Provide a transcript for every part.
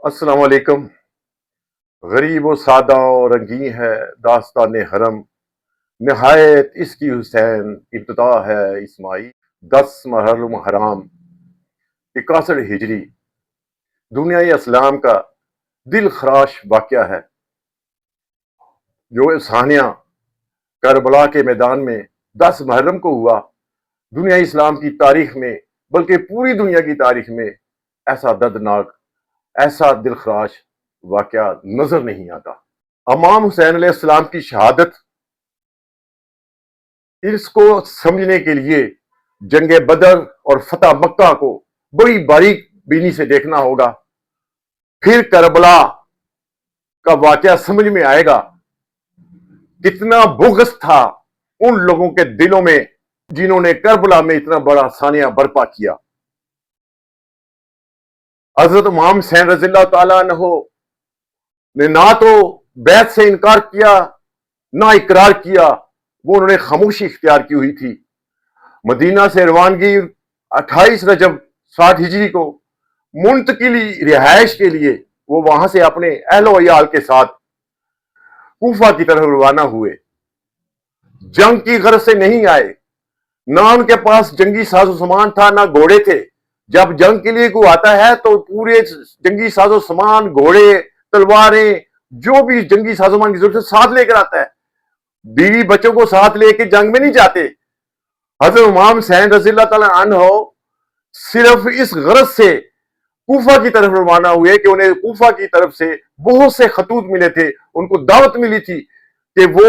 السلام علیکم۔ غریب و سادہ و رنگین ہے داستان حرم، نہایت اس کی حسین ابتدا ہے اسماعیل۔ 10 محرم حرام 61 ہجری دنیا اسلام کا دل خراش واقعہ ہے، جو ثانیہ کربلا کے میدان میں 10 محرم کو ہوا۔ دنیا اسلام کی تاریخ میں بلکہ پوری دنیا کی تاریخ میں ایسا دردناک، ایسا دل خراش واقعہ نظر نہیں آتا۔ امام حسین علیہ السلام کی شہادت، اس کو سمجھنے کے لیے جنگ بدر اور فتح مکہ کو بڑی باریک بینی سے دیکھنا ہوگا، پھر کربلا کا واقعہ سمجھ میں آئے گا۔ کتنا بغض تھا ان لوگوں کے دلوں میں جنہوں نے کربلا میں اتنا بڑا ثانیہ برپا کیا۔ حضرت امام حسین رضی اللہ تعالیٰ عنہ نے نہ تو بیعت سے انکار کیا نہ اقرار کیا، وہ انہوں نے خاموشی اختیار کی ہوئی تھی۔ مدینہ سے روانگی 28 رجب 60 ہجری کو منتقلی رہائش کے لیے وہ وہاں سے اپنے اہل و عیال کے ساتھ کوفہ کی طرف روانہ ہوئے۔ جنگ کی غرض سے نہیں آئے، نہ ان کے پاس جنگی ساز و سامان تھا نہ گھوڑے تھے۔ جب جنگ کے لیے کوئی آتا ہے تو پورے جنگی ساز و سامان، گھوڑے، تلواریں، جو بھی جنگی ساز و سامان کی ضرورت ہے ساتھ لے کر آتا ہے، بیوی بچوں کو ساتھ لے کے جنگ میں نہیں جاتے۔ حضرت امام حسین رضی اللہ تعالیٰ عنہ صرف اس غرض سے کوفہ کی طرف روانہ ہوئے کہ انہیں کوفہ کی طرف سے بہت سے خطوط ملے تھے، ان کو دعوت ملی تھی کہ وہ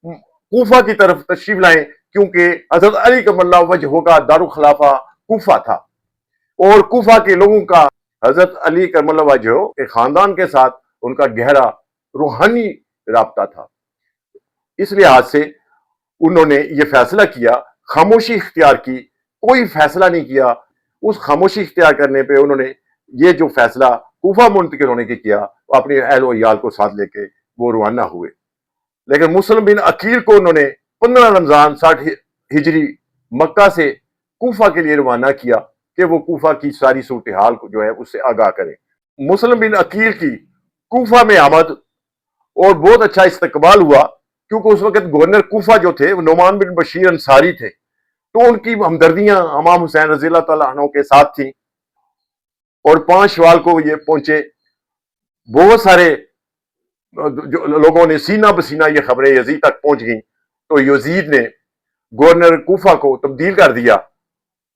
کوفہ کی طرف تشریف لائیں، کیونکہ حضرت علی کرم اللہ وجہہ کا دارالخلافہ کوفہ تھا، اور کوفہ کے لوگوں کا حضرت علی کرم اللہ وجہہ کے خاندان کے ساتھ ان کا گہرا روحانی رابطہ تھا۔ اس لحاظ سے انہوں نے یہ فیصلہ کیا، خاموشی اختیار کی، کوئی فیصلہ نہیں کیا۔ اس خاموشی اختیار کرنے پہ انہوں نے یہ جو فیصلہ کوفہ منتقل ہونے کے کیا، اپنے اہل و عیال کو ساتھ لے کے وہ روانہ ہوئے۔ لیکن مسلم بن عقیل کو انہوں نے 15 رمضان 60 ہجری مکہ سے کوفہ کے لیے روانہ کیا کہ وہ کوفہ کی ساری صورتحال کو جو ہے اس سے آگاہ کریں۔ مسلم بن عقیل کی کوفہ میں آمد اور بہت اچھا استقبال ہوا، کیونکہ اس وقت گورنر کوفہ جو تھے وہ نعمان بن بشیر انصاری تھے، تو ان کی ہمدردیاں امام حسین رضی اللہ تعالیٰ عنہ کے ساتھ تھیں۔ اور 5 شوال کو یہ پہنچے۔ بہت سارے جو لوگوں نے سینہ بسینہ یہ خبریں یزید تک پہنچ گئیں، تو یزید نے گورنر کوفہ کو تبدیل کر دیا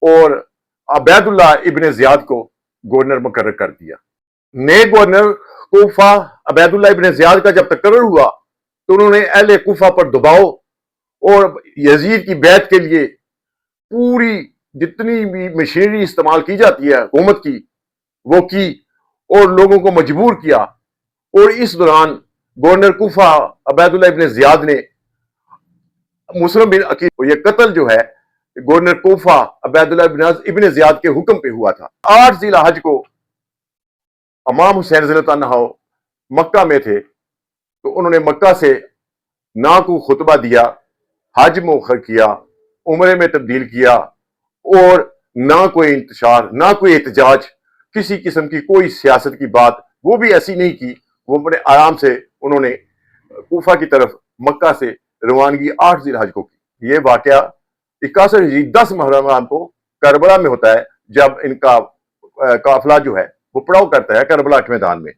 اور عبید اللہ ابن زیاد کو گورنر مقرر کر دیا۔ نئے گورنر کوفہ عبید اللہ ابن زیاد کا جب تقرر ہوا تو انہوں نے اہل کوفہ پر دباؤ اور یزید کی بیعت کے لیے پوری جتنی بھی مشینری استعمال کی جاتی ہے حکومت کی وہ کی اور لوگوں کو مجبور کیا۔ اور اس دوران گورنر کوفہ عبید اللہ ابن زیاد نے مسلم بن عقیل کو، یہ قتل جو ہے گورنر کوفہ عبید اللہ ابن زیاد کے حکم پہ ہوا تھا۔ 8 ذی الحج کو امام حسین رضی اللہ عنہ مکہ میں تھے، تو انہوں نے مکہ سے نہ کو خطبہ دیا، حج مؤخر کیا، عمرے میں تبدیل کیا، اور نہ کوئی انتشار، نہ کوئی احتجاج، کسی قسم کی کوئی سیاست کی بات وہ بھی ایسی نہیں کی۔ وہ بڑے آرام سے انہوں نے کوفہ کی طرف مکہ سے روانگی 8 ذی الحج کو کی۔ یہ واقعہ 61 ہجری 10 محرم کو کربلا میں ہوتا ہے، جب ان کا قافلہ جو ہے وہ پڑاؤ کرتا ہے کربلا کے میدان میں۔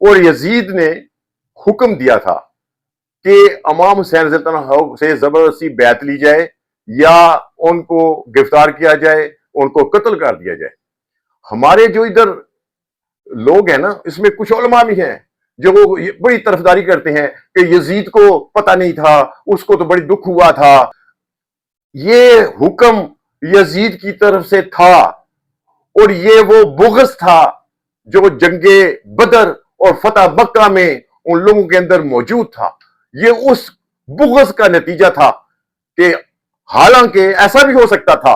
اور یزید نے حکم دیا تھا کہ امام حسین رضی اللہ عنہ سے زبردستی بیعت لی جائے یا ان کو گرفتار کیا جائے، ان کو قتل کر دیا جائے۔ ہمارے جو ادھر لوگ ہیں نا، اس میں کچھ علماء بھی ہیں جو بڑی طرفداری کرتے ہیں کہ یزید کو پتہ نہیں تھا، اس کو تو بڑی دکھ ہوا تھا۔ یہ حکم یزید کی طرف سے تھا، اور یہ وہ بغض تھا جو جنگ بدر اور فتح مکہ میں ان لوگوں کے اندر موجود تھا۔ یہ اس بغض کا نتیجہ تھا کہ حالانکہ ایسا بھی ہو سکتا تھا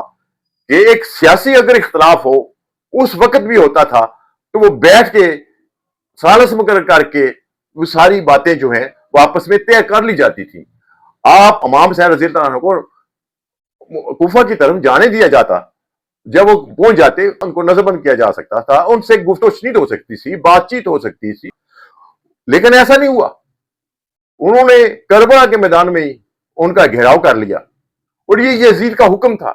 کہ ایک سیاسی اگر اختلاف ہو، اس وقت بھی ہوتا تھا تو وہ بیٹھ کے سالس مقرر کر کے وہ ساری باتیں جو ہیں وہ آپس میں طے کر لی جاتی تھیں۔ آپ امام حسین رضی اللہ عنہ کو کوفہ کی طرف جانے دیا جاتا، جب وہ پہنچ جاتے ان کو نظربند کیا جا سکتا تھا, ان سے گفت و شنید ہو سکتی تھی, بات چیت ہو سکتی تھی, لیکن ایسا نہیں ہوا. انہوں نے کربلا کے میدان میں ہی ان کا گھیراؤ کر لیا, اور یہ یزید کا حکم تھا.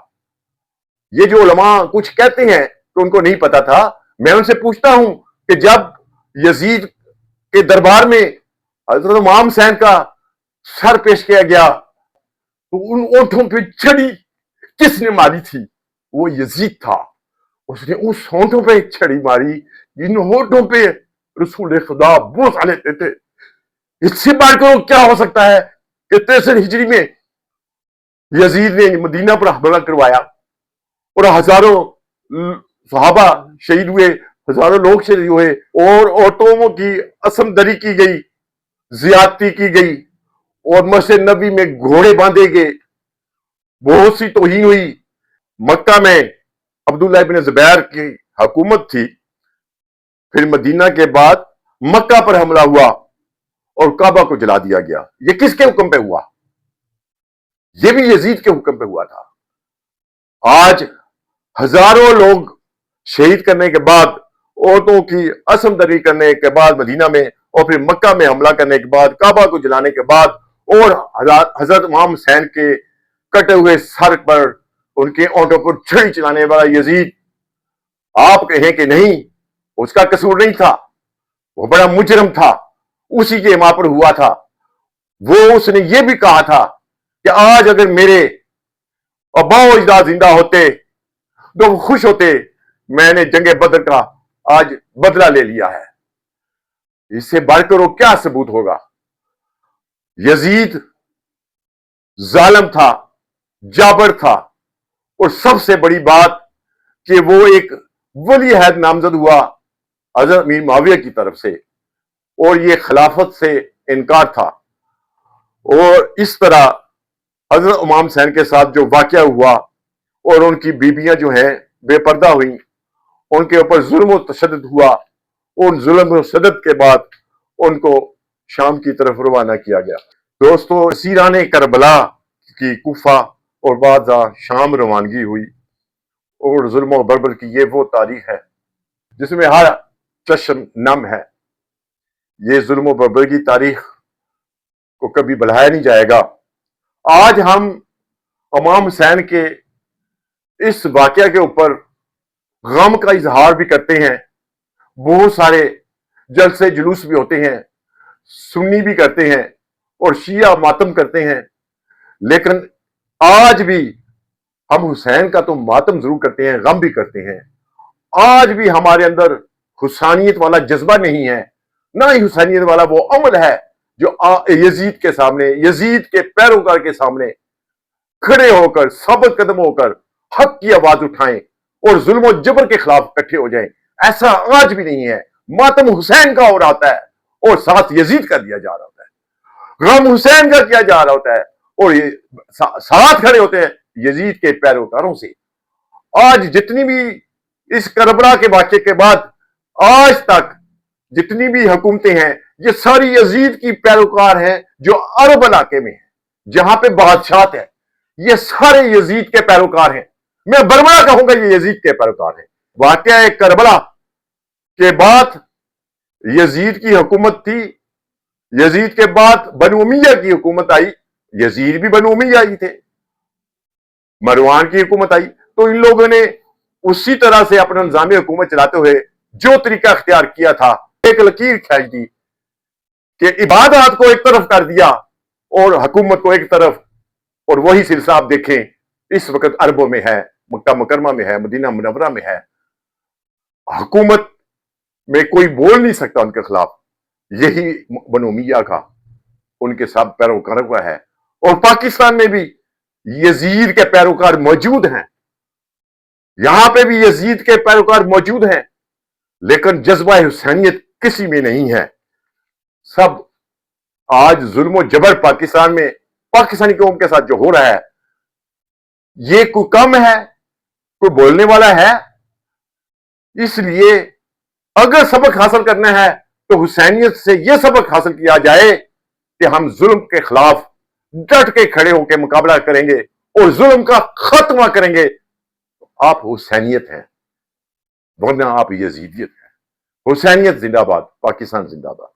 یہ جو علماء کچھ کہتے ہیں کہ ان کو نہیں پتا تھا, میں ان سے پوچھتا ہوں کہ جب یزید کے دربار میں حضرت امام حسین کا سر پیش کیا گیا تو ان اونٹوں پہ چھڑی کس نے ماری تھی؟ وہ یزید تھا. اس نے اس ہونٹوں پہ چھڑی ماری جن ہونٹوں پہ رسول خدا بوسہ لیتے تھے. اس سے بڑھ کر کیا ہو سکتا ہے کہ 63 ہجری میں یزید نے مدینہ پر حملہ کروایا اور ہزاروں صحابہ شہید ہوئے, ہزاروں لوگ شہید ہوئے, اور عورتوں کی عصمت دری کی گئی, زیادتی کی گئی, اور مسجد نبی میں گھوڑے باندھے گئے, بہت سی توہین ہوئی. مکہ میں عبداللہ ابن زبیر کی حکومت تھی, پھر مدینہ کے بعد مکہ پر حملہ ہوا اور کعبہ کو جلا دیا گیا. یہ کس کے حکم پہ ہوا؟ یہ بھی یزید کے حکم پہ ہوا تھا. آج ہزاروں لوگ شہید کرنے کے بعد, عورتوں کی عصمت دری کرنے کے بعد مدینہ میں, اور پھر مکہ میں حملہ کرنے کے بعد, کعبہ کو جلانے کے بعد, اور حضرت امام حسین کے کٹے ہوئے سر پر ان کے اونٹوں پر چھڑی چلانے والا یزید, آپ کہیں کہ نہیں اس کا قصور نہیں تھا, وہ بڑا مجرم تھا, اسی کے ماں پر ہوا تھا. وہ اس نے یہ بھی کہا تھا کہ آج اگر میرے ابا و اجداد زندہ ہوتے تو وہ خوش ہوتے, میں نے جنگ بدر کا آج بدلہ لے لیا ہے. اس سے بڑھ کر وہ کیا ثبوت ہوگا؟ یزید ظالم تھا, جابر تھا, اور سب سے بڑی بات کہ وہ ایک ولی عہد نامزد ہوا حضرت امیر معاویہ کی طرف سے, اور یہ خلافت سے انکار تھا. اور اس طرح حضرت امام حسین کے ساتھ جو واقعہ ہوا, اور ان کی بیویاں جو ہیں بے پردہ ہوئیں, ان کے اوپر ظلم و تشدد ہوا, ان ظلم و تشدد کے بعد ان کو شام کی طرف روانہ کیا گیا. دوستو, اسیران کربلا کی کوفہ اور بعد شام روانگی ہوئی, اور ظلم و بربر کی یہ وہ تاریخ ہے جس میں ہر چشم نم ہے. یہ ظلم و بربر کی تاریخ کو کبھی بھلایا نہیں جائے گا. آج ہم امام حسین کے اس واقعہ کے اوپر غم کا اظہار بھی کرتے ہیں, بہت سارے جلسے جلوس بھی ہوتے ہیں, سنی بھی کرتے ہیں, اور شیعہ ماتم کرتے ہیں, لیکن آج بھی ہم حسین کا تو ماتم ضرور کرتے ہیں, غم بھی کرتے ہیں. آج بھی ہمارے اندر حسینیت والا جذبہ نہیں ہے, نہ ہی حسینیت والا وہ عمل ہے جو یزید کے سامنے, یزید کے پیروکار کے سامنے کھڑے ہو کر, ثابت قدم ہو کر حق کی آواز اٹھائیں اور ظلم و جبر کے خلاف اکٹھے ہو جائیں. ایسا آج بھی نہیں ہے. ماتم حسین کا ہو رہا ہوتا ہے اور ساتھ یزید کا دیا جا رہا ہوتا ہے, غم حسین کا کیا جا رہا ہوتا ہے, اور یہ ساتھ کھڑے ہوتے ہیں یزید کے پیروکاروں سے. آج جتنی بھی اس کربلا کے واقعے کے بعد آج تک جتنی بھی حکومتیں ہیں, یہ ساری یزید کی پیروکار ہیں. جو عرب علاقے میں ہیں جہاں پہ بادشاہت ہے, یہ سارے یزید کے پیروکار ہیں. میں برملا کہوں گا یہ یزید کے پیروکار ہیں. واقعہ کربلا کے بعد یزید کی حکومت تھی, یزید کے بعد بنو امیہ کی حکومت آئی, یزید بھی بنو امیہ ہی تھے, مروان کی حکومت آئی, تو ان لوگوں نے اسی طرح سے اپنا نظام حکومت چلاتے ہوئے جو طریقہ اختیار کیا تھا, ایک لکیر کھینچ دی کہ عبادات کو ایک طرف کر دیا اور حکومت کو ایک طرف. اور وہی سلسلہ آپ دیکھیں اس وقت عربوں میں ہے, مکہ مکرمہ میں ہے, مدینہ منورہ میں ہے. حکومت میں کوئی بول نہیں سکتا ان کے خلاف. یہی بنو امیہ کا ان کے ساتھ پیروکار ہوا ہے. اور پاکستان میں بھی یزید کے پیروکار موجود ہیں, یہاں پہ بھی یزید کے پیروکار موجود ہیں, لیکن جذبہ حسینیت کسی میں نہیں ہے. سب آج ظلم و جبر پاکستان میں پاکستانی قوم کے ساتھ جو ہو رہا ہے, یہ کوئی کم ہے, کوئی بولنے والا ہے. اس لیے اگر سبق حاصل کرنا ہے تو حسینیت سے یہ سبق حاصل کیا جائے کہ ہم ظلم کے خلاف ڈٹ کے کھڑے ہو کے مقابلہ کریں گے اور ظلم کا خاتمہ کریں گے. آپ حسینیت ہیں ورنہ آپ یزیدیت ہیں. حسینیت زندہ باد، پاکستان زندہ باد.